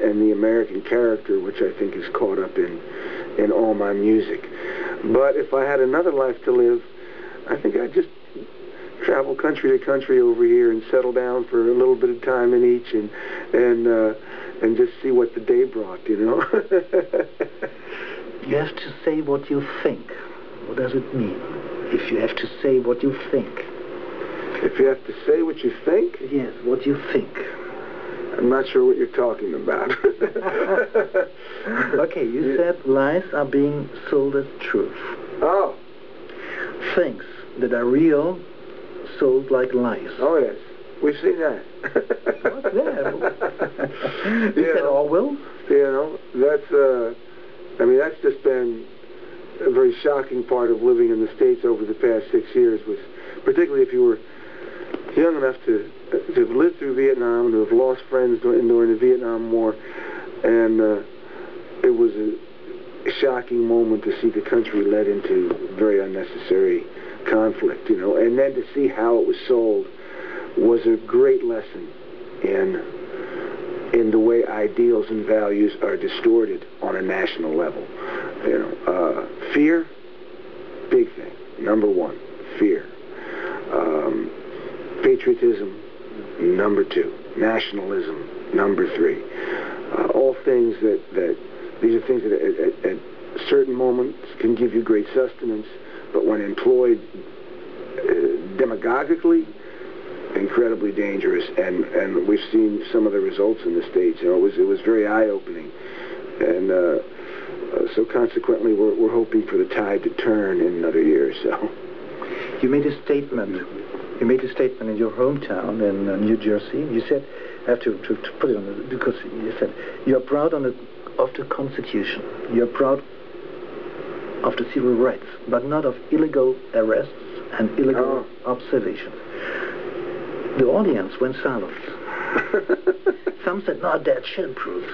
and the American character, which I think is caught up in all my music. But if I had another life to live, I think I'd just travel country to country over here and settle down for a little bit of time in each, and just see what the day brought, you know. You have to say what you think. What does it mean? If you have to say what you think. If you have to say what you think? Yes, what you think. I'm not sure what you're talking about. Okay, you said lies are being sold as truth. Oh. Things that are real sold like lies. Oh, yes. We've seen that. What's that? Is that Orwell? You know, that's, I mean, that's just been a very shocking part of living in the States over the past 6 years, was particularly if you were young enough to have lived through Vietnam, to have lost friends during the Vietnam War, and it was a shocking moment to see the country led into very unnecessary conflict, you know, and then to see how it was sold was a great lesson in the way ideals and values are distorted on a national level. You know, fear, big thing. Number one, fear. Patriotism, number two. Nationalism, number three. All things that these are things that at certain moments can give you great sustenance, but when employed demagogically, incredibly dangerous. And we've seen some of the results in the States. You know, it was very eye-opening, and so consequently, we're hoping for the tide to turn in another year or so. You made a statement. You made a statement in your hometown in New Jersey. You said, I have to put it on the, because you said you are proud of the Constitution. You are proud of the civil rights, but not of illegal arrests and illegal observations. The audience went silent. Some said, "No, that's shit-proof."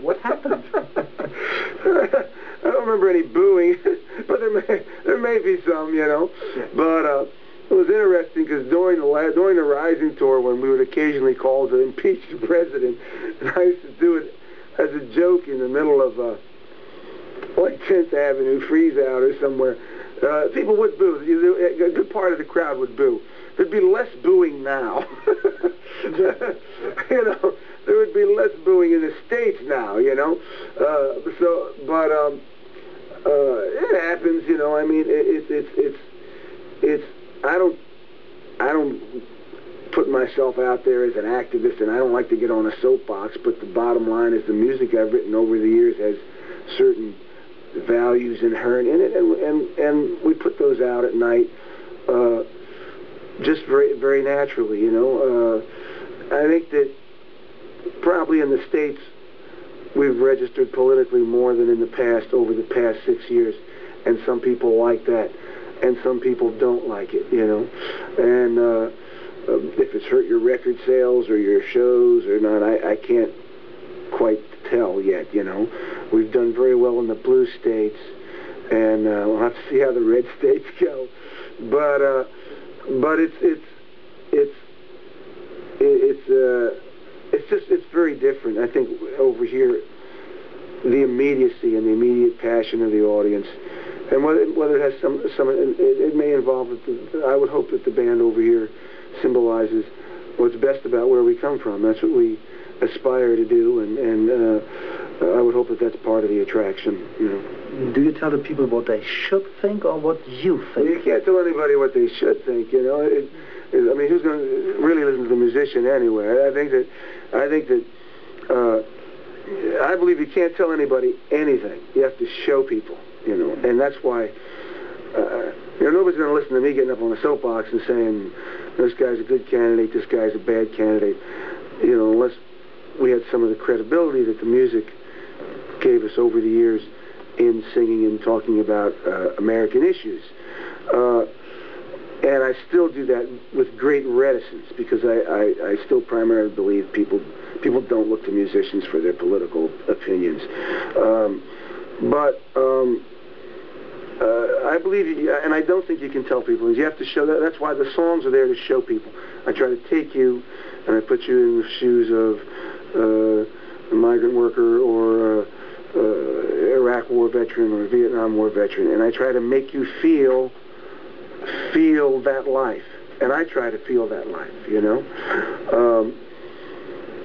What happened? I don't remember any booing, but there may be some, you know. But it was interesting because during the Rising tour, when we would occasionally call to impeach the president, and I used to do it as a joke in the middle of like 10th Avenue, Freeze Out or somewhere. People would boo. A good part of the crowd would boo. There'd be less booing now. You know, there would be less booing in the States now, you know. It happens, you know. I mean, it's. I don't put myself out there as an activist, and I don't like to get on a soapbox. But the bottom line is, the music I've written over the years has certain values inherent in it, and we put those out at night, just very, very naturally, you know. I think that probably in the States we've registered politically more than in the past over the past 6 years, and some people like that, and some people don't like it, you know. And if it's hurt your record sales or your shows or not, I can't quite tell yet, you know. We've done very well in the blue states, and we'll have to see how the red states go. But it's very different. I think over here, the immediacy and the immediate passion of the audience, and whether it has some it may involve. I would hope that the band over here symbolizes what's best about where we come from. That's what we aspire to do, and I would hope that that's part of the attraction, you know. Do you tell the people what they should think or what you think? Well, you can't tell anybody what they should think, you know. I mean, who's going to really listen to the musician anyway? I think that I believe you can't tell anybody anything. You have to show people, you know, and that's why you know, nobody's going to listen to me getting up on a soapbox and saying this guy's a good candidate, this guy's a bad candidate, you know, unless we had some of the credibility that the music gave us over the years in singing and talking about American issues. And I still do that with great reticence, because I still primarily believe people don't look to musicians for their political opinions. I believe, and I don't think you can tell people. You have to show that. That's why the songs are there, to show people. I try to take you, and I put you in the shoes of migrant worker or Iraq War veteran or a Vietnam War veteran, and I try to make you feel that life, and I try to feel that life, you know.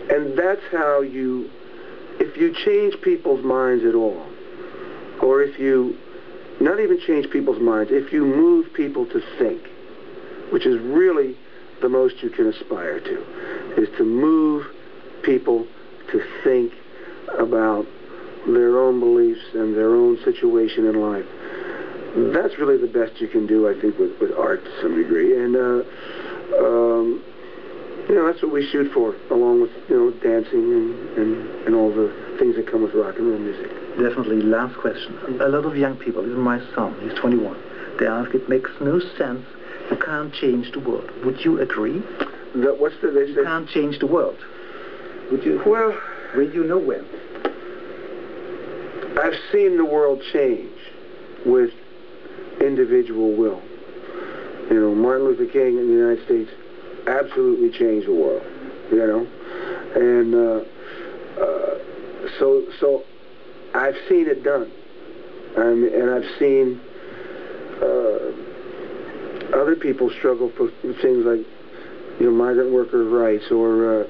And that's how if you change people's minds at all, or if you not even change people's minds, if you move people to think, which is really the most you can aspire to, is to move people to think about their own beliefs and their own situation in life. That's really the best you can do, I think, with art to some degree. And, you know, that's what we shoot for, along with, you know, dancing and all the things that come with rock and roll music. Definitely. Last question. A lot of young people, even my son, he's 21, they ask, it makes no sense, you can't change the world. Would you agree? You can't change the world. Would you? Well, will you know when? I've seen the world change with individual will. You know, Martin Luther King in the United States absolutely changed the world, you know. And so I've seen it done. And I've seen other people struggle for things like, you know, migrant worker rights, or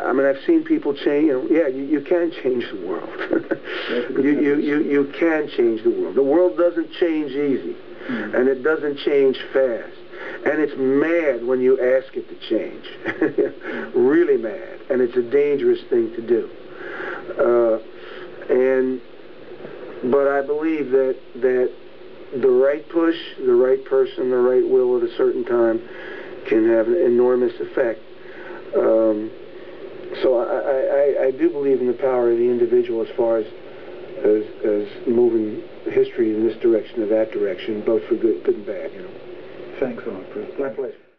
I mean, I've seen people change. You know, yeah, you can change the world. you can change the world. The world doesn't change easy, and it doesn't change fast, and it's mad when you ask it to change. Really mad, and it's a dangerous thing to do. But I believe that the right push, the right person, the right will at a certain time can have an enormous effect. So I do believe in the power of the individual as far as moving history in this direction or that direction, both for good and bad, you know. Thanks a lot, Chris. My pleasure.